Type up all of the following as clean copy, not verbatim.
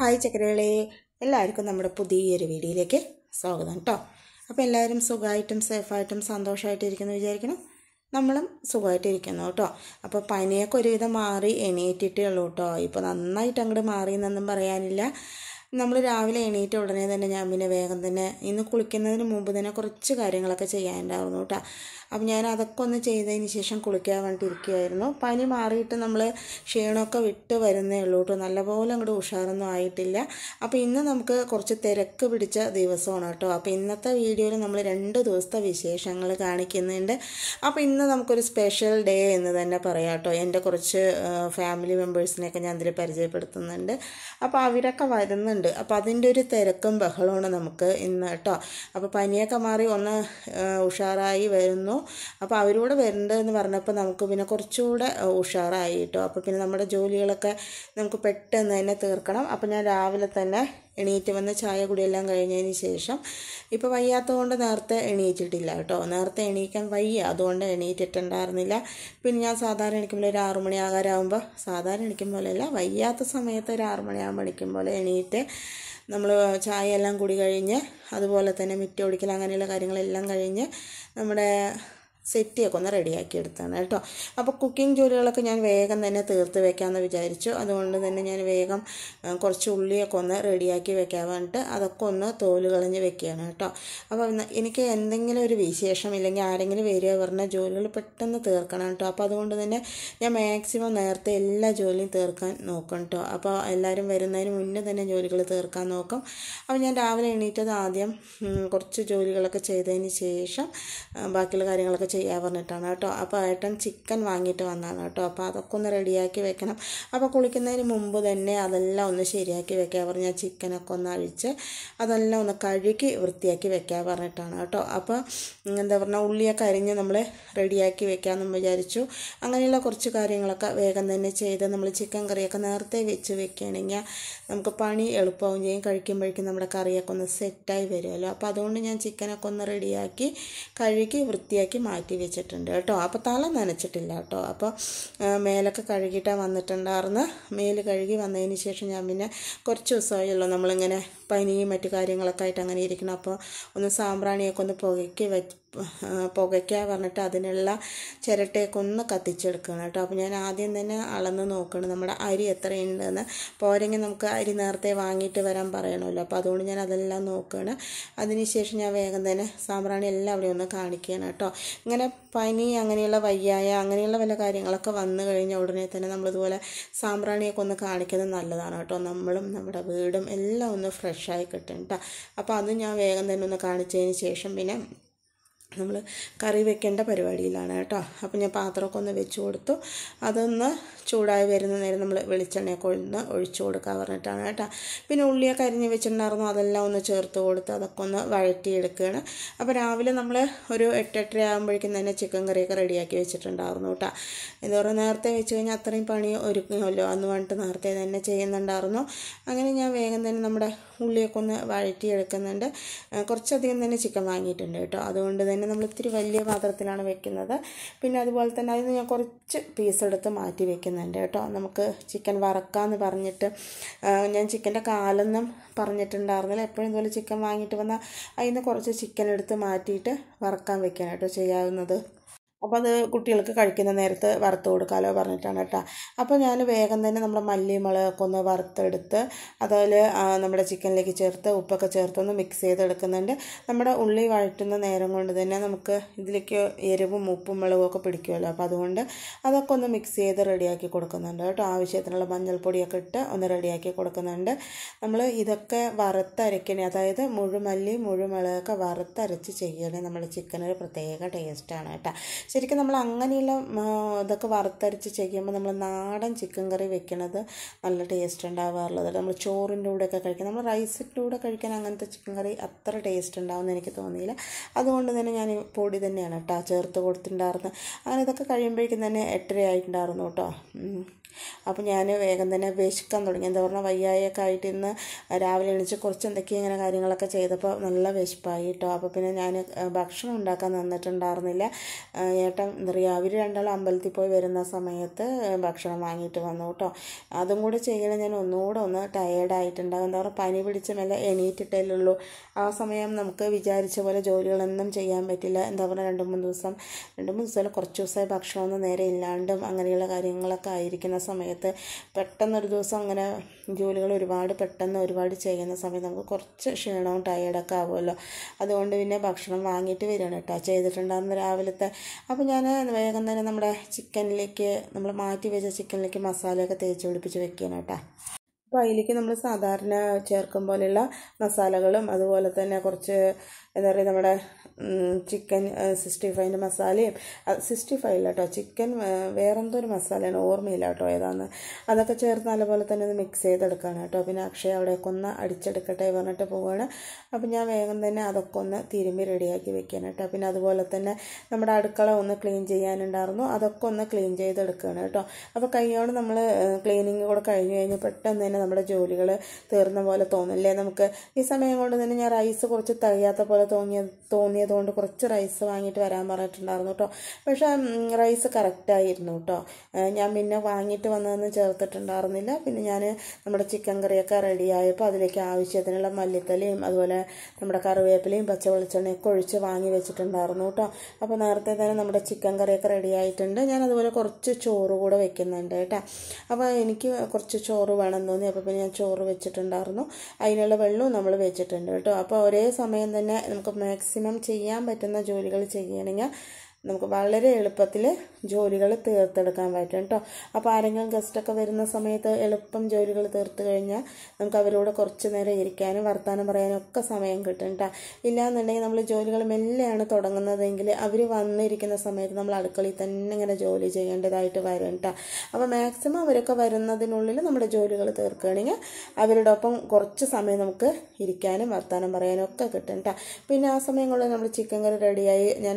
Hi ചക്കരകളെ, എല്ലാവർക്കും നമ്മുടെ പുതിയൊരു വീഡിയോയിലേക്ക് സ്വാഗതം കേട്ടോ. അപ്പോൾ എല്ലാവരും സുഖമായിട്ടും സേഫായിട്ടും സന്തോഷമായിട്ടിരിക്കുന്നു വിചാരിക്കണം. നമ്മളും സുഖമായിട്ടിരിക്കുന്നു കേട്ടോ. അപ്പോൾ പനിയൊക്കെ ഒരുവിധം മാറി എണീറ്റിട്ടേ ഉള്ളൂ കേട്ടോ. ഇപ്പോൾ നന്നായിട്ട് അങ്ങോട്ട് മാറിയെന്നൊന്നും പറയാനില്ല. നമ്മൾ രാവിലെ എണീറ്റ ഉടനെ തന്നെ ഞാൻ പിന്നെ വേഗം തന്നെ ഇന്ന് കുളിക്കുന്നതിന് മുമ്പ് തന്നെ കുറച്ച് കാര്യങ്ങളൊക്കെ ചെയ്യാനുണ്ടായിരുന്നു കേട്ടോ. അപ്പം ഞാൻ അതൊക്കെ ഒന്ന് ചെയ്തതിന് ശേഷം കുളിക്കാൻ വേണ്ടിയിട്ട് ഇരിക്കുകയായിരുന്നു. പനി മാറിയിട്ട് നമ്മൾ ക്ഷീണമൊക്കെ വിട്ട് വരുന്നേ ഉള്ളൂ കേട്ടോ. നല്ലപോലെ അങ്ങോട്ട് ഉഷാറൊന്നും ആയിട്ടില്ല. അപ്പോൾ ഇന്ന് നമുക്ക് കുറച്ച് തിരക്ക് പിടിച്ച ദിവസമാണ് കേട്ടോ. അപ്പോൾ ഇന്നത്തെ വീഡിയോയിൽ നമ്മൾ 2 ദിവസത്തെ വിശേഷങ്ങൾ കാണിക്കുന്നുണ്ട്. അപ്പോൾ ഇന്ന് നമുക്കൊരു സ്പെഷ്യൽ ഡേ എന്ന് തന്നെ പറയാം കേട്ടോ. എൻ്റെ കുറച്ച് ഫാമിലി മെമ്പേഴ്സിനെയൊക്കെ ഞാൻ ഇതിൽ പരിചയപ്പെടുത്തുന്നുണ്ട്. അപ്പോൾ അവരൊക്കെ വരുന്നുണ്ട്. അപ്പോൾ അതിൻ്റെ ഒരു തിരക്കും ബഹളമാണ് നമുക്ക് ഇന്ന് കേട്ടോ. അപ്പോൾ പനിയൊക്കെ മാറി ഒന്ന് ഉഷാറായി വരുന്നു. അപ്പോൾ അവരോട് വരണ്ടെന്ന് പറഞ്ഞപ്പോൾ നമുക്ക് പിന്നെ കുറച്ചുകൂടെ ഉഷാറായി കേട്ടോ. അപ്പോൾ പിന്നെ നമ്മുടെ ജോലികളൊക്കെ നമുക്ക് പെട്ടെന്ന് തന്നെ തീർക്കണം. അപ്പോൾ ഞാൻ രാവിലെ തന്നെ എണീറ്റ് വന്ന് ചായ കുടിയെല്ലാം കഴിഞ്ഞതിന് ശേഷം ഇപ്പോൾ വയ്യാത്തതുകൊണ്ട് നേരത്തെ എണീറ്റിട്ടില്ല കേട്ടോ. നേരത്തെ എണീക്കാൻ വയ്യ, അതുകൊണ്ട് എണീറ്റിട്ടുണ്ടായിരുന്നില്ല. പിന്നെ ഞാൻ സാധാരണ എണീക്കുമ്പോൾ ഒരു 6 മണി ആകാറാകുമ്പോൾ, സാധാരണ എണീക്കുമ്പോഴല്ല വയ്യാത്ത സമയത്ത് ഒരു 6 മണിയാകുമ്പോൾ എണീക്കുമ്പോൾ എണീറ്റ് നമ്മൾ ചായ എല്ലാം കൂടി കഴിഞ്ഞ് അതുപോലെ തന്നെ മിറ്റ ഒടിക്കൽ അങ്ങനെയുള്ള കാര്യങ്ങളെല്ലാം കഴിഞ്ഞ് നമ്മുടെ സെറ്റിയൊക്കെ ഒന്ന് റെഡിയാക്കി എടുത്താണ് കേട്ടോ. അപ്പോൾ കുക്കിംഗ് ജോലികളൊക്കെ ഞാൻ വേഗം തന്നെ തീർത്ത് വെക്കാമെന്ന് വിചാരിച്ചു. അതുകൊണ്ട് തന്നെ ഞാൻ വേഗം കുറച്ച് ഉള്ളിയൊക്കെ ഒന്ന് റെഡിയാക്കി വെക്കാൻ വേണ്ടിയിട്ട് അതൊക്കെ ഒന്ന് തോല് കളഞ്ഞ് വെക്കുകയാണ് കേട്ടോ. അപ്പോൾ എനിക്ക് എന്തെങ്കിലും ഒരു വിശേഷം ഇല്ലെങ്കിൽ ആരെങ്കിലും വരിക പറഞ്ഞ ജോലികൾ പെട്ടെന്ന് തീർക്കണം കേട്ടോ. അപ്പോൾ അതുകൊണ്ട് തന്നെ ഞാൻ മാക്സിമം നേരത്തെ എല്ലാ ജോലിയും തീർക്കാൻ നോക്കും കേട്ടോ. അപ്പോൾ എല്ലാവരും വരുന്നതിന് മുന്നേ തന്നെ ജോലികൾ തീർക്കാൻ നോക്കും. അപ്പോൾ ഞാൻ രാവിലെ എണീറ്റത് ആദ്യം കുറച്ച് ജോലികളൊക്കെ ചെയ്തതിന് ശേഷം ബാക്കിയുള്ള കാര്യങ്ങളൊക്കെ ചെയ്യാൻ പറഞ്ഞിട്ടാണ് കേട്ടോ. അപ്പോൾ ഏട്ടൻ ചിക്കൻ വാങ്ങിയിട്ട് വന്നതാണ് കേട്ടോ. അപ്പോൾ അതൊക്കെ ഒന്ന് റെഡിയാക്കി വെക്കണം. അപ്പോൾ കുളിക്കുന്നതിന് മുമ്പ് തന്നെ അതെല്ലാം ഒന്ന് ശരിയാക്കി വെക്കാൻ പറഞ്ഞാൽ ചിക്കനൊക്കെ ഒന്ന് അഴിച്ച് അതെല്ലാം ഒന്ന് കഴുകി വൃത്തിയാക്കി വെക്കാൻ പറഞ്ഞിട്ടാണ് കേട്ടോ. അപ്പോൾ എന്താ പറഞ്ഞാൽ ഉള്ളിയൊക്കെ അരിഞ്ഞ് നമ്മൾ റെഡിയാക്കി വെക്കാമെന്ന് വിചാരിച്ചു. അങ്ങനെയുള്ള കുറച്ച് കാര്യങ്ങളൊക്കെ വേഗം തന്നെ ചെയ്ത് നമ്മൾ ചിക്കൻ കറിയൊക്കെ നേരത്തെ വെച്ച് വെക്കുകയാണെങ്കിൽ നമുക്ക് പണി എളുപ്പമാവും ചെയ്യും. കഴിക്കുമ്പോഴേക്കും നമ്മുടെ കറിയൊക്കെ ഒന്ന് സെറ്റായി വരുമല്ലോ. അപ്പോൾ അതുകൊണ്ട് ഞാൻ ചിക്കനൊക്കെ ഒന്ന് റെഡിയാക്കി കഴുകി വൃത്തിയാക്കി മാറ്റി വെച്ചിട്ടുണ്ട് കേട്ടോ. അപ്പോൾ തല നനച്ചിട്ടില്ല കേട്ടോ. അപ്പോൾ മേലൊക്കെ കഴുകിയിട്ടാണ് വന്നിട്ടുണ്ടായിരുന്നു. മേല് കഴുകി വന്നതിന് ശേഷം ഞാൻ പിന്നെ കുറച്ച് ദിവസമായുള്ളൂ നമ്മളിങ്ങനെ പനിയും മറ്റു കാര്യങ്ങളൊക്കെ ആയിട്ട് അങ്ങനെ ഇരിക്കണം. അപ്പോൾ ഒന്ന് സാമ്പ്രാണിയൊക്കെ ഒന്ന് പുകയ്ക്കാൻ പറഞ്ഞിട്ട് അതിനുള്ള ചിരട്ടയൊക്കെ ഒന്ന് കത്തിച്ചെടുക്കണം കേട്ടോ. അപ്പോൾ ഞാൻ ആദ്യം തന്നെ അളന്ന് നോക്കണം നമ്മുടെ അരി എത്രയുണ്ടെന്ന്. പോരെങ്കിൽ നമുക്ക് അരി നേരത്തെ വാങ്ങിയിട്ട് വരാൻ പറയണമല്ലോ. അപ്പോൾ അതുകൊണ്ട് ഞാൻ അതെല്ലാം നോക്കുകയാണ്. അതിനുശേഷം ഞാൻ വേഗം തന്നെ സാമ്പ്രാണി എല്ലാം അവിടെ ഒന്ന് കാണിക്കുകയാണ് കേട്ടോ. ഇങ്ങനെ പനി അങ്ങനെയുള്ള വയ്യായ അങ്ങനെയുള്ള വല്ല കാര്യങ്ങളൊക്കെ വന്നു കഴിഞ്ഞ ഉടനെ തന്നെ നമ്മളിതുപോലെ സാമ്പ്രാണിയൊക്കെ ഒന്ന് കാണിക്കുന്നത് നല്ലതാണ് കേട്ടോ. നമ്മളും നമ്മുടെ വീടും എല്ലാം ഒന്ന് ഫ്രഷായി കിട്ടും കേട്ടോ. അപ്പോൾ അത് ഞാൻ വേഗം തന്നെ ഒന്ന് കാണിച്ചതിന് ശേഷം പിന്നെ നമ്മൾ കറി വെക്കേണ്ട പരിപാടിയിലാണ് കേട്ടോ. അപ്പോൾ ഞാൻ പാത്രമൊക്കെ ഒന്ന് വെച്ച് കൊടുത്തു. അതൊന്ന് ചൂടായി വരുന്ന നേരം നമ്മൾ വെളിച്ചെണ്ണയൊക്കെ ഒന്ന് ഒഴിച്ചു കൊടുക്കാൻ പറഞ്ഞിട്ടാണ് കേട്ടോ. പിന്നെ ഉള്ളിയൊക്കെ അരിഞ്ഞ് വെച്ചിട്ടുണ്ടായിരുന്നു, അതെല്ലാം ഒന്ന് ചേർത്ത് കൊടുത്ത് അതൊക്കെ ഒന്ന് വഴറ്റിയെടുക്കുകയാണ്. അപ്പോൾ രാവിലെ നമ്മൾ ഒരു 8-8:30 ആകുമ്പോഴേക്കും തന്നെ ചിക്കൻ കറിയൊക്കെ റെഡിയാക്കി വെച്ചിട്ടുണ്ടായിരുന്നു കേട്ടോ. എന്താ പറയുക, നേരത്തെ വെച്ച് കഴിഞ്ഞാൽ അത്രയും പണി ഒരുക്കുമല്ലോ അന്ന് പറഞ്ഞിട്ട് നേരത്തെ തന്നെ ചെയ്യുന്നുണ്ടായിരുന്നു. അങ്ങനെ ഞാൻ വേഗം തന്നെ നമ്മുടെ ഉള്ളിയൊക്കെ ഒന്ന് വഴറ്റിയെടുക്കുന്നുണ്ട്. കുറച്ചധികം തന്നെ ചിക്കൻ വാങ്ങിയിട്ടുണ്ട് കേട്ടോ. അതുകൊണ്ട് തന്നെ നമ്മൾ ഇത്തിരി വലിയ പാത്രത്തിലാണ് വെക്കുന്നത്. പിന്നെ അതുപോലെ തന്നെ അതിന് ഞാൻ കുറച്ച് പീസ് എടുത്ത് മാറ്റി വെക്കുന്നുണ്ട് കേട്ടോ. നമുക്ക് ചിക്കൻ വറക്കാമെന്ന് പറഞ്ഞിട്ട് ഞാൻ ചിക്കൻ്റെ കാലൊന്നും പറഞ്ഞിട്ടുണ്ടായിരുന്നില്ല. എപ്പോഴും ഇതുപോലെ ചിക്കൻ വാങ്ങിയിട്ട് വന്നാൽ അതിൽ നിന്ന് കുറച്ച് ചിക്കൻ എടുത്ത് മാറ്റിയിട്ട് വറക്കാൻ വെക്കാൻ കേട്ടോ ചെയ്യാവുന്നത്. അപ്പോൾ അത് കുട്ടികൾക്ക് കഴിക്കുന്ന നേരത്ത് വറുത്ത് കൊടുക്കാമല്ലോ പറഞ്ഞിട്ടാണ് കേട്ടോ. അപ്പോൾ ഞാൻ വേഗം തന്നെ നമ്മുടെ മല്ലി മുളകൊക്കെ ഒന്ന് വറുത്തെടുത്ത് അതിൽ നമ്മുടെ ചിക്കനിലേക്ക് ചേർത്ത് ഉപ്പൊക്കെ ചേർത്തൊന്ന് മിക്സ് ചെയ്തെടുക്കുന്നുണ്ട്. നമ്മുടെ ഉള്ളി വഴറ്റുന്ന നേരം കൊണ്ട് തന്നെ നമുക്ക് ഇതിലേക്ക് എരിവും ഉപ്പും മുളകും ഒക്കെ പിടിക്കുമല്ലോ. അപ്പോൾ അതുകൊണ്ട് അതൊക്കെ ഒന്ന് മിക്സ് ചെയ്ത് റെഡിയാക്കി കൊടുക്കുന്നുണ്ട് കേട്ടോ. ആവശ്യത്തിനുള്ള മഞ്ഞൾപ്പൊടിയൊക്കെ ഇട്ട് ഒന്ന് റെഡിയാക്കി കൊടുക്കുന്നുണ്ട്. നമ്മൾ ഇതൊക്കെ വറുത്തരക്കണേ, അതായത് മുഴുമല്ലി മുഴുമുളകൊക്കെ വറുത്തരച്ച് ചെയ്യണേ നമ്മുടെ ചിക്കനൊരു പ്രത്യേക ടേസ്റ്റാണ് കേട്ടോ. ശരിക്കും നമ്മൾ അങ്ങനെയുള്ള ഇതൊക്കെ വറുത്തരച്ച് ചെയ്യുമ്പോൾ നമ്മൾ നാടൻ ചിക്കൻ കറി വെക്കുന്നത് നല്ല ടേസ്റ്റ് ഉണ്ടാവാറുള്ളത്. നമ്മൾ ചോറിൻ്റെ കൂടെയൊക്കെ കഴിക്കാൻ, നമ്മൾ റൈസിൻ്റെ കൂടെ കഴിക്കാൻ അങ്ങനത്തെ ചിക്കൻ കറി അത്ര ടേസ്റ്റ് ഉണ്ടാവുമെന്ന് എനിക്ക് തോന്നിയില്ല. അതുകൊണ്ട് തന്നെ ഞാൻ പൊടി തന്നെയാണ് കേട്ടോ ചേർത്ത് കൊടുത്തിട്ടുണ്ടായിരുന്നത്. അങ്ങനെ ഇതൊക്കെ കഴിയുമ്പോഴേക്കും തന്നെ 8:30 ആയിട്ടുണ്ടായിരുന്നു കേട്ടോ. അപ്പോൾ ഞാൻ വേഗം തന്നെ വിശക്കാൻ തുടങ്ങി. എന്താ പറഞ്ഞാൽ വയ്യായൊക്കെ ആയിട്ട് ഇന്ന് രാവിലെ എണീച്ച് കുറച്ച് എന്തൊക്കെയോ ഇങ്ങനെ കാര്യങ്ങളൊക്കെ ചെയ്തപ്പോൾ നല്ല വിശപ്പായി കേട്ടോ. അപ്പോൾ പിന്നെ ഞാൻ ഭക്ഷണം ഉണ്ടാക്കാൻ നിന്നിട്ടുണ്ടായിരുന്നില്ല. ഏട്ടൻ എന്താ പറയുക, അവർ രണ്ടാളും അമ്പലത്തിൽ പോയി വരുന്ന സമയത്ത് ഭക്ഷണം വാങ്ങിയിട്ട് വന്നു കേട്ടോ. അതും കൂടെ ചെയ്യണം, ഞാൻ ഒന്നുകൂടെ ഒന്ന് ടയേർഡായിട്ടുണ്ടാകും. എന്താ പറയുക, പനി പിടിച്ച മേലെ എണീറ്റിട്ടേ ആ സമയം നമുക്ക് വിചാരിച്ച പോലെ ജോലികളൊന്നും ചെയ്യാൻ പറ്റില്ല. എന്താ പറയുക, രണ്ട് മൂന്ന് ദിവസം കുറച്ച് ദിവസമായി ഭക്ഷണമൊന്നും നേരെ ഇല്ലാണ്ടും അങ്ങനെയുള്ള കാര്യങ്ങളൊക്കെ ആയിരിക്കുന്ന സമയത്ത് പെട്ടെന്നൊരു ദിവസം അങ്ങനെ ജോലികൾ ഒരുപാട് ചെയ്യുന്ന സമയത്ത് നമുക്ക് കുറച്ച് ക്ഷീണവും ടയേർഡൊക്കെ ആവുമല്ലോ. അതുകൊണ്ട് പിന്നെ ഭക്ഷണം വാങ്ങിയിട്ട് വരികയാണ് കേട്ടോ ചെയ്തിട്ടുണ്ടാകുന്ന രാവിലത്തെ. അപ്പോൾ ഞാൻ വേഗം തന്നെ നമ്മുടെ ചിക്കനിലേക്ക്, നമ്മൾ മാറ്റി വെച്ച ചിക്കനിലേക്ക് മസാലയൊക്കെ തേച്ച് പിടിപ്പിച്ച് വെക്കുകയാണ് കേട്ടോ. അപ്പോൾ അതിലേക്ക് നമ്മൾ സാധാരണ ചേർക്കും പോലെയുള്ള മസാലകളും അതുപോലെ തന്നെ കുറച്ച് എന്താ പറയുക, നമ്മുടെ ചിക്കൻ 65 മസാലയും 65 കേട്ടോ, ചിക്കൻ വേറെന്തോ ഒരു മസാലയാണ്, ഓർമ്മയില്ല കേട്ടോ ഏതാണെന്ന്. അതൊക്കെ ചേർത്ത് നല്ലപോലെ തന്നെ ഒന്ന് മിക്സ് ചെയ്തെടുക്കുകയാണ് കേട്ടോ. പിന്നെ അക്ഷയ അവിടെയൊക്കെ ഒന്ന് അടിച്ചെടുക്കട്ടെ പറഞ്ഞിട്ട് പോവുകയാണ്. അപ്പോൾ ഞാൻ വേഗം തന്നെ അതൊക്കെ ഒന്ന് തിരുമ്പി റെഡിയാക്കി വെക്കുകയാണ് കേട്ടോ. പിന്നെ അതുപോലെ തന്നെ നമ്മുടെ അടുക്കള ഒന്ന് ക്ലീൻ ചെയ്യാനുണ്ടായിരുന്നു, അതൊക്കെ ഒന്ന് ക്ലീൻ ചെയ്തെടുക്കുകയാണ് കേട്ടോ. അപ്പോൾ കൈയോട് നമ്മൾ ക്ലീനിങ് കൂടെ കഴിഞ്ഞ് പെട്ടെന്ന് തന്നെ നമ്മുടെ ജോലികൾ തീർന്ന പോലെ തോന്നില്ലേ നമുക്ക്. ഈ സമയം കൊണ്ട് തന്നെ ഞാൻ റൈസ് കുറച്ച് തികയാത്ത പോലെ തോന്നിയതുകൊണ്ട് കുറച്ച് റൈസ് വാങ്ങിയിട്ട് വരാൻ പറഞ്ഞിട്ടുണ്ടായിരുന്നു കേട്ടോ. പക്ഷേ റൈസ് കറക്റ്റായിരുന്നു കേട്ടോ. ഞാൻ പിന്നെ വാങ്ങിയിട്ട് വന്നതൊന്നും ചേർത്തിട്ടുണ്ടായിരുന്നില്ല. പിന്നെ ഞാൻ നമ്മുടെ ചിക്കൻ കറിയൊക്കെ റെഡിയായപ്പോൾ അതിലേക്ക് ആവശ്യത്തിനുള്ള മല്ലിത്തലയും അതുപോലെ നമ്മുടെ കറിവേപ്പിലയും പച്ച വെളിച്ചെണ്ണയൊക്കെ ഒഴിച്ച് വാങ്ങി വെച്ചിട്ടുണ്ടായിരുന്നു കേട്ടോ. അപ്പോൾ നേരത്തെ തന്നെ നമ്മുടെ ചിക്കൻ കറിയൊക്കെ റെഡി ആയിട്ടുണ്ട്. ഞാൻ അതുപോലെ കുറച്ച് ചോറ് കൂടെ വെക്കുന്നുണ്ട് കേട്ടോ. അപ്പോൾ എനിക്ക് കുറച്ച് ചോറ് വേണം തോന്നി, അപ്പോൾ പിന്നെ ഞാൻ ചോറ് വെച്ചിട്ടുണ്ടായിരുന്നു. അതിനുള്ള വെള്ളവും നമ്മൾ വെച്ചിട്ടുണ്ട് കേട്ടോ. അപ്പോൾ ഒരേ സമയം തന്നെ നമുക്ക് മാക്സിമം ചെയ്യാൻ പറ്റുന്ന ജോലികൾ ചെയ്യണമെങ്കിൽ നമുക്ക് വളരെ എളുപ്പത്തിൽ ജോലികൾ തീർത്തെടുക്കാൻ പറ്റും കേട്ടോ. അപ്പോൾ ആരെങ്കിലും ഗസ്റ്റൊക്കെ വരുന്ന സമയത്ത് എളുപ്പം ജോലികൾ തീർത്ത് കഴിഞ്ഞാൽ നമുക്ക് അവരോട് കുറച്ച് നേരം ഇരിക്കാനും വർത്തമാനം പറയാനും ഒക്കെ സമയം കിട്ടും കേട്ടോ. ഇല്ലയെന്നുണ്ടെങ്കിൽ നമ്മൾ ജോലികൾ മെല്ലെയാണ് തുടങ്ങുന്നതെങ്കിൽ അവർ വന്നിരിക്കുന്ന സമയത്ത് നമ്മൾ അടുക്കളയിൽ തന്നെ ഇങ്ങനെ ജോലി ചെയ്യേണ്ടതായിട്ട് വരും കേട്ടോ. അപ്പോൾ മാക്സിമം അവരൊക്കെ വരുന്നതിനുള്ളിൽ നമ്മുടെ ജോലികൾ തീർക്കുകയാണെങ്കിൽ അവരുടെ ഒപ്പം കുറച്ച് സമയം നമുക്ക് ഇരിക്കാനും വർത്തമാനം പറയാനും ഒക്കെ കിട്ടും കേട്ടോ. പിന്നെ ആ സമയം കൊണ്ട് നമ്മൾ ചിക്കൻ കറി റെഡിയായി, ഞാൻ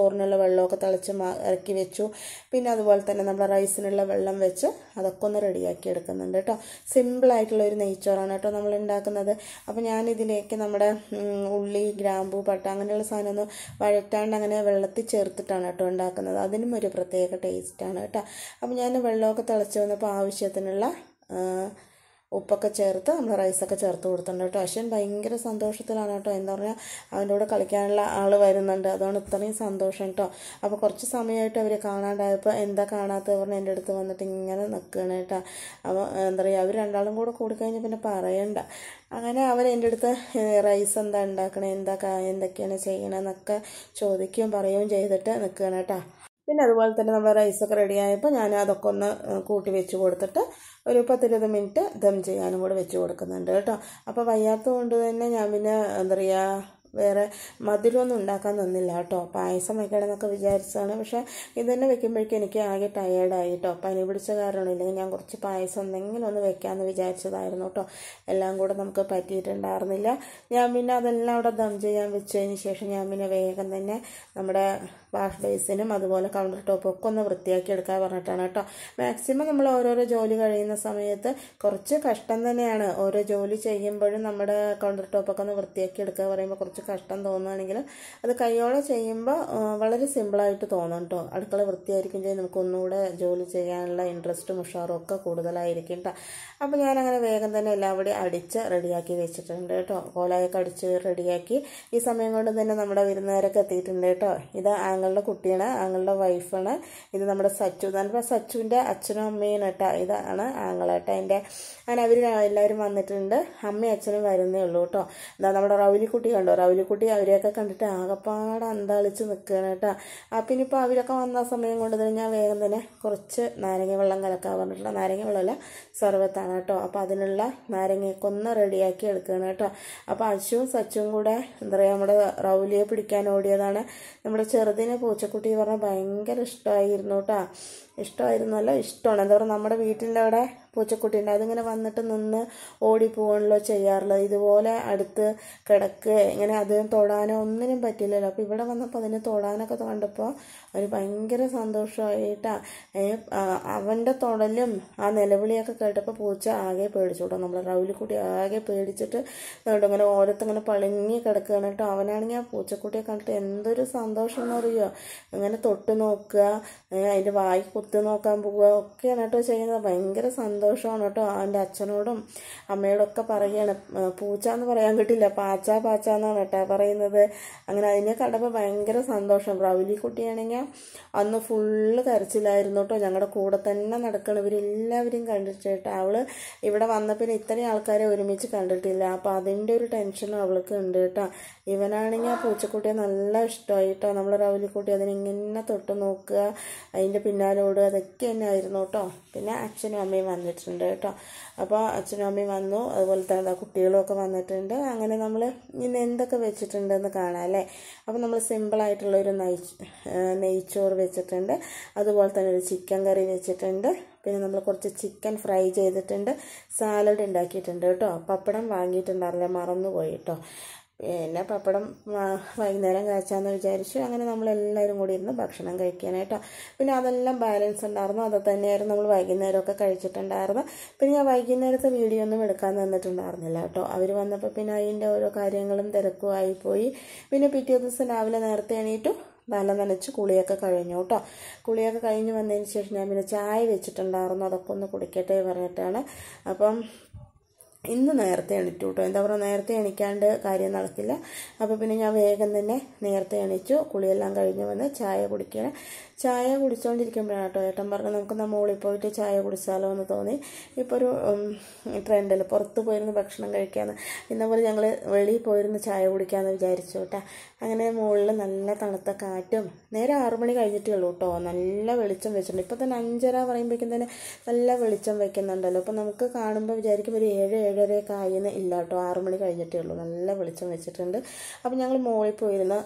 ചോറിനുള്ള വെള്ളമൊക്കെ തിളച്ച് ഇറക്കി വെച്ചു. പിന്നെ അതുപോലെ തന്നെ നമ്മുടെ റൈസിനുള്ള വെള്ളം വെച്ച് അതൊക്കെ ഒന്ന് റെഡിയാക്കി എടുക്കുന്നുണ്ട് കേട്ടോ. സിമ്പിളായിട്ടുള്ള ഒരു നെയ്ച്ചോറാണ് കേട്ടോ നമ്മൾ ഉണ്ടാക്കുന്നത്. അപ്പോൾ ഞാനിതിലേക്ക് നമ്മുടെ ഉള്ളി, ഗ്രാമ്പൂ, പട്ട അങ്ങനെയുള്ള സാധനമൊന്നും വഴറ്റാണ്ട് അങ്ങനെ വെള്ളത്തിൽ ചേർത്തിട്ടാണ് കേട്ടോ ഉണ്ടാക്കുന്നത്. അതിനും ഒരു പ്രത്യേക ടേസ്റ്റാണ് കേട്ടോ. അപ്പോൾ ഞാൻ വെള്ളമൊക്കെ തിളച്ച് വന്നപ്പോൾ ആവശ്യത്തിനുള്ള ഉപ്പൊക്കെ ചേർത്ത് നമ്മൾ റൈസൊക്കെ ചേർത്ത് കൊടുത്തിട്ടുണ്ട് കേട്ടോ. അശ്വൻ ഭയങ്കര സന്തോഷത്തിലാണ് കേട്ടോ. എന്താ പറയുക, അവൻ്റെ കൂടെ കളിക്കാനുള്ള ആൾ വരുന്നുണ്ട്, അതുകൊണ്ട് ഇത്രയും സന്തോഷം കേട്ടോ. അപ്പോൾ കുറച്ച് സമയമായിട്ട് അവർ കാണാണ്ടായപ്പോൾ എന്താ കാണാത്തത് പറഞ്ഞ് എൻ്റെ അടുത്ത് വന്നിട്ട് ഇങ്ങനെ നിൽക്കുകയാണ് കേട്ടോ. അപ്പോൾ എന്താ പറയുക, അവർ രണ്ടാളും കൂടെ കൂടിക്കഴിഞ്ഞാൽ പിന്നെ പറയണ്ട. അങ്ങനെ അവർ എൻ്റെ അടുത്ത് റൈസ് എന്താ ഉണ്ടാക്കണേ, എന്തൊക്കെയാണ് ചെയ്യണമെന്നൊക്കെ ചോദിക്കുകയും പറയുകയും ചെയ്തിട്ട് നിൽക്കുകയാണ് കേട്ടോ. പിന്നെ അതുപോലെ തന്നെ നമ്മൾ റൈസൊക്കെ റെഡിയായപ്പോൾ ഞാൻ അതൊക്കെ ഒന്ന് കൂട്ടി വെച്ച് കൊടുത്തിട്ട് ഒരു 10-20 മിനിറ്റ് ദം ചെയ്യാനും കൂടെ വെച്ച് കൊടുക്കുന്നുണ്ട് കേട്ടോ. അപ്പോൾ വയ്യാത്തത് കൊണ്ട് തന്നെ ഞാൻ പിന്നെ എന്താ പറയുക, വേറെ മധുരമൊന്നും ഉണ്ടാക്കാൻ നിന്നില്ല കേട്ടോ. പായസം വെക്കണമെന്നൊക്കെ വിചാരിച്ചതാണ്. പക്ഷേ ഇത് തന്നെ വെക്കുമ്പോഴേക്കും എനിക്ക് ആകെ ടയേർഡായി കേട്ടോ. പനി പിടിച്ച കാരണം, ഇല്ലെങ്കിൽ ഞാൻ കുറച്ച് പായസം എന്തെങ്കിലും ഒന്ന് വെക്കാമെന്ന് വിചാരിച്ചതായിരുന്നു കേട്ടോ. എല്ലാം കൂടെ നമുക്ക് പറ്റിയിട്ടുണ്ടായിരുന്നില്ല. ഞാൻ പിന്നെ അതെല്ലാം അവിടെ ദം ചെയ്യാൻ വെച്ചതിന് ശേഷം ഞാൻ പിന്നെ വേഗം തന്നെ നമ്മുടെ വാഷ് ബേസിനും അതുപോലെ കൗണ്ടർ ടോപ്പും ഒക്കെ ഒന്ന് വൃത്തിയാക്കി എടുക്കാൻ പറഞ്ഞിട്ടാണ് കേട്ടോ. മാക്സിമം നമ്മൾ ഓരോരോ ജോലി കഴിയുന്ന സമയത്ത് കുറച്ച് കഷ്ടം തന്നെയാണ്. ഓരോ ജോലി ചെയ്യുമ്പോഴും നമ്മുടെ കൗണ്ടർ ടോപ്പൊക്കെ ഒന്ന് വൃത്തിയാക്കി എടുക്കുക പറയുമ്പോൾ കുറച്ച് കഷ്ടം തോന്നുകയാണെങ്കിലും അത് കൈയോടെ ചെയ്യുമ്പോൾ വളരെ സിമ്പിളായിട്ട് തോന്നും കേട്ടോ. അടുക്കള വൃത്തിയായിരിക്കും ചെയ്യും, നമുക്ക് ഒന്നുകൂടെ ജോലി ചെയ്യാനുള്ള ഇൻട്രസ്റ്റും ഉഷാറും ഒക്കെ കൂടുതലായിരിക്കും കേട്ടോ. അപ്പോൾ ഞാനങ്ങനെ വേഗം തന്നെ എല്ലാവരുടെയും അടിച്ച് റെഡിയാക്കി വെച്ചിട്ടുണ്ട് കേട്ടോ. കോലായൊക്കെ അടിച്ച് റെഡിയാക്കി. ഈ സമയം കൊണ്ട് തന്നെ നമ്മുടെ വിരുന്നുകാരൊക്കെ എത്തിയിട്ടുണ്ട് കേട്ടോ. ഇത് ആങ്ങളുടെ കുട്ടിയാണ്, ആങ്ങളുടെ വൈഫാണ്. ഇത് നമ്മുടെ സച്ചു, നമ്മുടെ സച്ചുവിൻ്റെ അച്ഛനും അമ്മയും കേട്ടോ. ഇതാണ് ആങ്ങളേട്ടോ എൻ്റെ. അങ്ങനെ അവർ എല്ലാവരും വന്നിട്ടുണ്ട്. അമ്മയും അച്ഛനും വരുന്നേ ഉള്ളൂ കേട്ടോ. എന്താ നമ്മുടെ റൗലിക്കുട്ടി കണ്ടോ, റൗലിക്കുട്ടി അവരെയൊക്കെ കണ്ടിട്ട് ആകെപ്പാടെ അന്താളിച്ച് നിൽക്കുകയാണ് കേട്ടോ. അപ്പം ഇനിയിപ്പോൾ അവരൊക്കെ വന്ന സമയം കൊണ്ട് തന്നെ ഞാൻ വേഗം തന്നെ കുറച്ച് നാരങ്ങ വെള്ളം കലക്കാൻ പറഞ്ഞിട്ടുള്ള, നാരങ്ങ വെള്ളമല്ല സർവത്താണ് കേട്ടോ. അപ്പോൾ അതിനുള്ള നാരങ്ങയൊക്കെ ഒന്ന് റെഡിയാക്കി എടുക്കുകയാണ് കേട്ടോ. അപ്പോൾ അച്ചുവും സച്ചുവും കൂടെ എന്താ പറയുക, നമ്മുടെ റൗലിയെ പിടിക്കാൻ ഓടിയതാണ്. നമ്മുടെ ചെറുതിനെ പൂച്ചക്കുട്ടി പറഞ്ഞാൽ ഭയങ്കര ഇഷ്ടമായിരുന്നു കേട്ടോ. ഇഷ്ടമായിരുന്നല്ല, ഇഷ്ടമാണ്. എന്താ പറയുക, നമ്മുടെ വീട്ടിൻ്റെ അവിടെ പൂച്ചക്കുട്ടിയുണ്ട്. അതിങ്ങനെ വന്നിട്ട് നിന്ന് ഓടിപ്പോകണല്ലോ ചെയ്യാറുള്ളത്. ഇതുപോലെ അടുത്ത് കിടക്കുക ഇങ്ങനെ അത് തൊടാനോ ഒന്നിനും പറ്റില്ലല്ലോ. അപ്പോൾ ഇവിടെ വന്നപ്പോൾ അതിനെ തൊടാനൊക്കെ കണ്ടപ്പോൾ ഒരു ഭയങ്കര സന്തോഷമായിട്ടാണ്. അവൻ്റെ തൊടലും ആ നിലവിളിയൊക്കെ കേട്ടപ്പോൾ പൂച്ച ആകെ പേടിച്ചു കേട്ടോ. നമ്മളെ റൗലിക്കുട്ടി ആകെ പേടിച്ചിട്ട് ഇങ്ങനെ ഓരത്തിങ്ങനെ പളുങ്ങി കിടക്കുകയാണ് കേട്ടോ. അവനാണെങ്കിൽ ആ പൂച്ചക്കുട്ടിയെ കണ്ടിട്ട് എന്തൊരു സന്തോഷം എന്നറിയോ. ഇങ്ങനെ തൊട്ട് നോക്കുക, അതിൻ്റെ വായി കുത്തി നോക്കാൻ പോവുക ഒക്കെയാണ് കേട്ടോ ചെയ്യുന്നത്. ഭയങ്കര സന്തോഷമാണ് കേട്ടോ. അവൻ്റെ അച്ഛനോടും അമ്മയോടൊക്കെ പറയുകയാണ്. പൂച്ച എന്ന് പറയാൻ കിട്ടില്ല, പാച്ച പാച്ച എന്നാണ് കേട്ടോ പറയുന്നത്. അങ്ങനെ അതിനെ കണ്ടപ്പോൾ ഭയങ്കര സന്തോഷം. റൗലിക്കുട്ടിയാണെങ്കിൽ അന്ന് ഫുള്ള് കരച്ചിലായിരുന്നു കേട്ടോ. ഞങ്ങളുടെ കൂടെ തന്നെ നടക്കണം. ഇവരെല്ലാവരെയും കണ്ടിട്ട് കേട്ടോ. അവൾ ഇവിടെ വന്നപ്പോൾ ഇത്രയും ആൾക്കാരെ ഒരുമിച്ച് കണ്ടിട്ടില്ല. അപ്പോൾ അതിൻ്റെ ഒരു ടെൻഷനും അവൾക്ക് ഉണ്ട് കേട്ടോ. ഇവനാണെങ്കിൽ ആ പൂച്ചക്കുട്ടിയെ നല്ല ഇഷ്ടമായി കേട്ടോ. നമ്മൾ റൗലിക്കുട്ടി അതിനിങ്ങനെ തൊട്ട് നോക്കുക, അതിൻ്റെ പിന്നാലെ ഓടുക, അതൊക്കെ തന്നെ ആയിരുന്നു കേട്ടോ. പിന്നെ അച്ഛനും അമ്മയും വന്നിട്ടുണ്ട് കേട്ടോ. അപ്പോൾ അച്ഛനും അമ്മയും വന്നു, അതുപോലെ തന്നെ കുട്ടികളും ഒക്കെ വന്നിട്ടുണ്ട്. അങ്ങനെ നമ്മൾ ഇന്ന് എന്തൊക്കെ വെച്ചിട്ടുണ്ടെന്ന് കാണാം അല്ലേ. അപ്പോൾ നമ്മൾ സിമ്പിളായിട്ടുള്ളൊരു നെയ്ച്ചോറ് വെച്ചിട്ടുണ്ട്, അതുപോലെ തന്നെ ഒരു ചിക്കൻ കറി വെച്ചിട്ടുണ്ട്. പിന്നെ നമ്മൾ കുറച്ച് ചിക്കൻ ഫ്രൈ ചെയ്തിട്ടുണ്ട്, സാലഡ് ഉണ്ടാക്കിയിട്ടുണ്ട് കേട്ടോ. പപ്പടം വാങ്ങിയിട്ടുണ്ടായിരുന്നില്ല, മറന്നുപോയി കേട്ടോ. പിന്നെ പപ്പടം വൈകുന്നേരം കഴിച്ചാന്ന് വിചാരിച്ചു. അങ്ങനെ നമ്മളെല്ലാവരും കൂടി ഇരുന്ന് ഭക്ഷണം കഴിക്കാനായിട്ടോ. പിന്നെ അതെല്ലാം ബാലൻസ് ഉണ്ടായിരുന്നു, അത് തന്നെയായിരുന്നു നമ്മൾ വൈകുന്നേരമൊക്കെ കഴിച്ചിട്ടുണ്ടായിരുന്നു. പിന്നെ ഞാൻ വൈകുന്നേരത്തെ വീഡിയോ ഒന്നും എടുക്കാൻ നിന്നിട്ടുണ്ടായിരുന്നില്ല കേട്ടോ. അവർ വന്നപ്പോൾ പിന്നെ അതിൻ്റെ ഓരോ കാര്യങ്ങളും തിരക്കും ആയിപ്പോയി. പിന്നെ പിറ്റേ ദിവസം രാവിലെ നേരത്തെ എണീറ്റു, തല നനച്ച് കുളിയൊക്കെ കഴിഞ്ഞു കേട്ടോ. കുളിയൊക്കെ കഴിഞ്ഞ് വന്നതിന് ശേഷം ഞാൻ പിന്നെ ചായ വെച്ചിട്ടുണ്ടായിരുന്നു, അതൊക്കെ ഒന്ന് കുടിക്കട്ടെ പറഞ്ഞിട്ടാണ്. അപ്പം ഇന്ന് നേരത്തെ എണീറ്റു കേട്ടോ. എന്താ പറയുക, നേരത്തെ എണീക്കാണ്ട് കാര്യം നടക്കില്ല. അപ്പോൾ പിന്നെ ഞാൻ വേഗം തന്നെ നേരത്തെ എണീച്ചു, കുളിയെല്ലാം കഴിഞ്ഞ് വന്ന് ചായ കുടിക്കുകയാണ്. ചായ കുടിച്ചുകൊണ്ടിരിക്കുമ്പോഴാണ് കേട്ടോ ഏട്ടൻ പറഞ്ഞു നമുക്ക് മോളിൽ പോയിട്ട് ചായ കുടിച്ചാലോ എന്ന് തോന്നി. ഇപ്പോൾ ഒരു ട്രെൻഡിൽ പുറത്ത് പോയിരുന്ന് ഭക്ഷണം കഴിക്കാമെന്ന്. ഇന്നപോലെ ഞങ്ങൾ വെളിയിൽ പോയിരുന്ന് ചായ കുടിക്കാമെന്ന് വിചാരിച്ചു കേട്ടോ. അങ്ങനെ മുകളിൽ നല്ല തണുത്ത കാറ്റും, നേരെ 6 മണി കഴിഞ്ഞിട്ടേ ഉള്ളൂ കേട്ടോ. നല്ല വെളിച്ചം വെച്ചിട്ടുണ്ട്. ഇപ്പോൾ തന്നെ 5:30 പറയുമ്പോഴേക്കും തന്നെ നല്ല വെളിച്ചം വെക്കുന്നുണ്ടല്ലോ. അപ്പോൾ നമുക്ക് കാണുമ്പോൾ വിചാരിക്കും ഒരു 7-7:30 ആയെന്ന്. ഇല്ല കേട്ടോ, 6 മണി കഴിഞ്ഞിട്ടേ ഉള്ളൂ. നല്ല വെളിച്ചം വെച്ചിട്ടുണ്ട്. അപ്പോൾ ഞങ്ങൾ മുകളിൽ പോയിരുന്ന്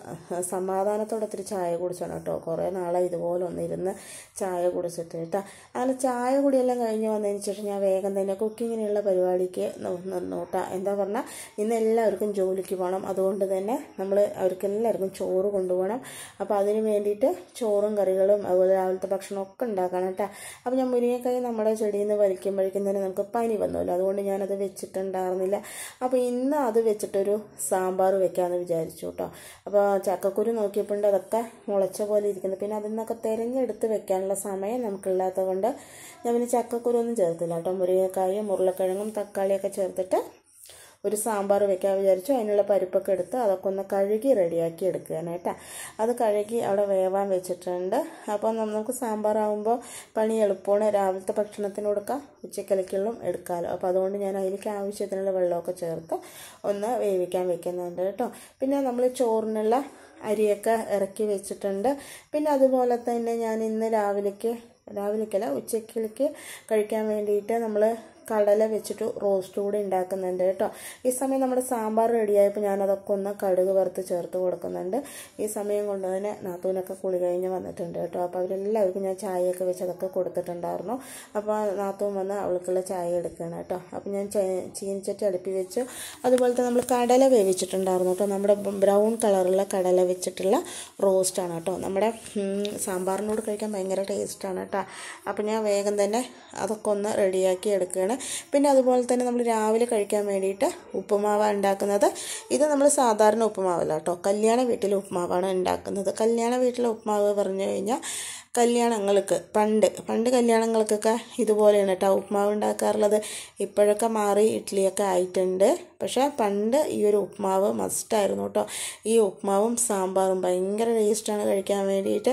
സമാധാനത്തോടെ ഒത്തിരി ചായ കുടിച്ചാണ് കേട്ടോ. കുറേ നാളെ ഇതുപോലെ ഒന്നിരുന്ന് ചായ കുടിച്ചിട്ട് കേട്ടോ. അങ്ങനെ ചായ കുടിയെല്ലാം കഴിഞ്ഞ് വന്നതിന് ശേഷം ഞാൻ വേഗം തന്നെ കുക്കിങ്ങിനുള്ള പരിപാടിക്ക് നിന്നു കേട്ടോ. എന്താ പറഞ്ഞാൽ ഇന്ന് എല്ലാവർക്കും ജോലിക്ക് പോകണം. അതുകൊണ്ട് തന്നെ നമ്മൾ അവർക്കെല്ലാവർക്കും ചോറ് കൊണ്ടുപോകണം. അപ്പോൾ അതിന് വേണ്ടിയിട്ട് ചോറും കറികളും അതുപോലെ രാവിലത്തെ ഭക്ഷണമൊക്കെ ഉണ്ടാക്കണം കേട്ടോ. അപ്പോൾ ഞാൻ മുരിങ്ങക്കായി നമ്മുടെ ചെടിയിൽ നിന്ന് വലിക്കുമ്പോഴേക്കും തന്നെ നമുക്ക് പനി വന്നല്ലോ. അതുകൊണ്ട് ഞാനത് വെച്ചിട്ടുണ്ടായിരുന്നില്ല. അപ്പോൾ ഇന്ന് അത് വെച്ചിട്ടൊരു സാമ്പാർ വെക്കാമെന്ന് വിചാരിച്ചു കേട്ടോ. അപ്പോൾ ചക്കക്കുരു നോക്കിയപ്പോൾ അതൊക്കെ മുളച്ച പോലെ ഇരിക്കുന്നത്. പിന്നെ അതിൽ നിന്നൊക്കെ തിരഞ്ഞെടുത്ത് വെക്കാനുള്ള സമയം നമുക്കില്ലാത്തത് കൊണ്ട് ഞാൻ പിന്നെ ചക്കക്കുരു ഒന്നും ചേർത്തില്ല കേട്ടോ. മുരിങ്ങക്കായും ഉരുളക്കിഴങ്ങും തക്കാളിയൊക്കെ ചേർത്തിട്ട് ഒരു സാമ്പാർ വെക്കാൻ വിചാരിച്ചു. അതിനുള്ള പരിപ്പൊക്കെ എടുത്ത് അതൊക്കെ ഒന്ന് കഴുകി റെഡിയാക്കി എടുക്കാനായിട്ടാണ്. അത് കഴുകി അവിടെ വേവാൻ വെച്ചിട്ടുണ്ട്. അപ്പോൾ നമുക്ക് സാമ്പാറാകുമ്പോൾ പണി എളുപ്പമാണ്. രാവിലത്തെ ഭക്ഷണത്തിന് കൊടുക്കാം, ഉച്ചക്കലക്കുള്ളും എടുക്കാമല്ലോ. അപ്പോൾ അതുകൊണ്ട് ഞാൻ അതിലേക്ക് ആവശ്യത്തിനുള്ള വെള്ളമൊക്കെ ചേർത്ത് ഒന്ന് വേവിക്കാൻ വെക്കുന്നുണ്ട് കേട്ടോ. പിന്നെ നമ്മൾ ചോറിനുള്ള അരിയൊക്കെ ഇറക്കി വെച്ചിട്ടുണ്ട്. പിന്നെ അതുപോലെ തന്നെ ഞാൻ ഇന്ന് രാവിലേക്കല്ല ഉച്ചക്കലേക്ക് കഴിക്കാൻ വേണ്ടിയിട്ട് നമ്മൾ കടല വെച്ചിട്ട് റോസ്റ്റ് കൂടി ഉണ്ടാക്കുന്നുണ്ട് കേട്ടോ. ഈ സമയം നമ്മുടെ സാമ്പാർ റെഡിയായപ്പോൾ ഞാനതൊക്കെ ഒന്ന് കടുക് വറുത്ത് ചേർത്ത് കൊടുക്കുന്നുണ്ട്. ഈ സമയം കൊണ്ട് തന്നെ നാത്തൂനൊക്കെ കുളി കഴിഞ്ഞ് വന്നിട്ടുണ്ട് കേട്ടോ. അപ്പോൾ അവരെല്ലാവർക്കും ഞാൻ ചായയൊക്കെ വെച്ച് അതൊക്കെ കൊടുത്തിട്ടുണ്ടായിരുന്നു. അപ്പോൾ നാത്തൂൻ വന്ന് അവൾക്കുള്ള ചായ എടുക്കുകയാണ് കേട്ടോ. അപ്പോൾ ഞാൻ ചീനിച്ചട്ടി അടുപ്പി വെച്ചു. അതുപോലെ തന്നെ നമ്മൾ കടല വേവിച്ചിട്ടുണ്ടായിരുന്നു കേട്ടോ. നമ്മുടെ ബ്രൗൺ കളറുള്ള കടല വെച്ചിട്ടുള്ള റോസ്റ്റാണ് കേട്ടോ. നമ്മുടെ സാമ്പാറിനോട് കഴിക്കാൻ ഭയങ്കര ടേസ്റ്റാണ് കേട്ടോ. അപ്പോൾ ഞാൻ വേഗം തന്നെ അതൊക്കെ ഒന്ന് റെഡിയാക്കി എടുക്കുകയാണ്. പിന്നെ അതുപോലെ തന്നെ നമ്മൾ രാവിലെ കഴിക്കാൻ വേണ്ടിയിട്ട് ഉപ്പുമാവാണ് ഉണ്ടാക്കുന്നത്. ഇത് നമ്മൾ സാധാരണ ഉപ്പുമാവല്ല കേട്ടോ, കല്യാണ വീട്ടിലെ ഉപ്പുമാവാണ് ഉണ്ടാക്കുന്നത്. കല്യാണ വീട്ടിലെ ഉപ്പുമാവ് പറഞ്ഞു കഴിഞ്ഞാൽ കല്യാണങ്ങൾക്ക് പണ്ട് കല്യാണങ്ങൾക്കൊക്കെ ഇതുപോലെയാണ് കേട്ടോ ഉപ്പുമാവ് ഉണ്ടാക്കാറുള്ളത്. ഇപ്പോഴൊക്കെ മാറി ഇഡ്ഡലിയൊക്കെ ആയിട്ടുണ്ട്. പക്ഷേ പണ്ട് ഈ ഒരു ഉപ്പുമാവ് മസ്റ്റായിരുന്നു കേട്ടോ. ഈ ഉപ്പുമാവും സാമ്പാറും ഭയങ്കര ടേസ്റ്റാണ് കഴിക്കാൻ വേണ്ടിയിട്ട്.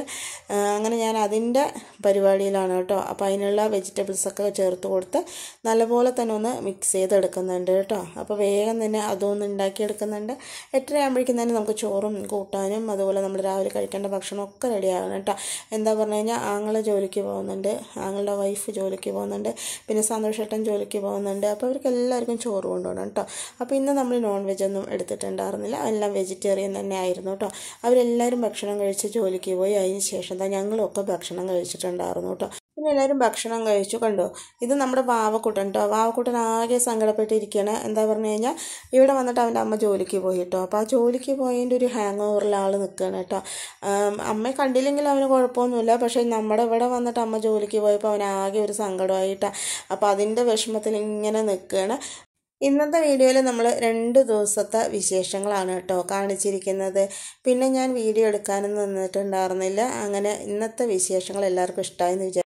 അങ്ങനെ ഞാൻ അതിൻ്റെ പരിപാടിയിലാണ് കേട്ടോ. അപ്പോൾ അതിനുള്ള വെജിറ്റബിൾസൊക്കെ ചേർത്ത് കൊടുത്ത് നല്ലപോലെ തന്നെ ഒന്ന് മിക്സ് ചെയ്തെടുക്കുന്നുണ്ട് കേട്ടോ. അപ്പോൾ വേഗം തന്നെ അതൊന്ന് ഉണ്ടാക്കിയെടുക്കുന്നുണ്ട്. 8:30 ആകുമ്പോഴേക്കും തന്നെ നമുക്ക് ചോറും കൂട്ടാനും അതുപോലെ നമ്മൾ രാവിലെ കഴിക്കേണ്ട ഭക്ഷണമൊക്കെ റെഡിയാകണം കേട്ടോ. എന്താ പറഞ്ഞു കഴിഞ്ഞാൽ ആങ്ങളെ ജോലിക്ക് പോകുന്നുണ്ട്, ആങ്ങളുടെ വൈഫ് ജോലിക്ക് പോകുന്നുണ്ട്, പിന്നെ സന്തോഷേട്ടൻ ജോലിക്ക് പോകുന്നുണ്ട്. അപ്പോൾ അവർക്ക് എല്ലാവർക്കും ചോറ് കൊണ്ടുപോകണം കേട്ടോ. അപ്പോൾ ഇന്ന് നമ്മൾ നോൺ വെജ് ഒന്നും എടുത്തിട്ടുണ്ടായിരുന്നില്ല, എല്ലാം വെജിറ്റേറിയൻ തന്നെ ആയിരുന്നു കേട്ടോ. അവരെല്ലാവരും ഭക്ഷണം കഴിച്ച് ജോലിക്ക് പോയി. അതിന് ശേഷം ഞങ്ങളൊക്കെ ഭക്ഷണം കഴിച്ചിട്ടുണ്ടായിരുന്നു കേട്ടോ. പിന്നെ എല്ലാവരും ഭക്ഷണം കഴിച്ചു. കണ്ടോ, ഇത് നമ്മുടെ വാവക്കുട്ടൻ കേട്ടോ. വാവക്കുട്ടൻ ആകെ സങ്കടപ്പെട്ടിരിക്കുകയാണ്. എന്താ പറഞ്ഞു കഴിഞ്ഞാൽ ഇവിടെ വന്നിട്ട് അവൻ്റെ അമ്മ ജോലിക്ക് പോയി കേട്ടോ. അപ്പോൾ ആ ജോലിക്ക് പോയതിൻ്റെ ഒരു ഹാങ് ഓവറിൽ ആൾ നിൽക്കുകയാണ് കേട്ടോ. അമ്മയെ കണ്ടില്ലെങ്കിൽ അവന് കുഴപ്പമൊന്നുമില്ല, പക്ഷേ നമ്മുടെ ഇവിടെ വന്നിട്ട് അമ്മ ജോലിക്ക് പോയപ്പോൾ അവനാകെ ഒരു സങ്കടമായിട്ടാണ്. അപ്പോൾ അതിൻ്റെ വിഷമത്തിൽ ഇങ്ങനെ നിൽക്കുകയാണ്. ഇന്നത്തെ വീഡിയോയിൽ നമ്മൾ 2 ദിവസത്തെ വിശേഷങ്ങളാണ് കേട്ടോ കാണിച്ചിരിക്കുന്നത്. പിന്നെ ഞാൻ വീഡിയോ എടുക്കാനൊന്നും നിന്നിട്ടുണ്ടായിരുന്നില്ല. അങ്ങനെ ഇന്നത്തെ വിശേഷങ്ങൾ എല്ലാവർക്കും ഇഷ്ടമായെന്ന് വിചാരിച്ചു.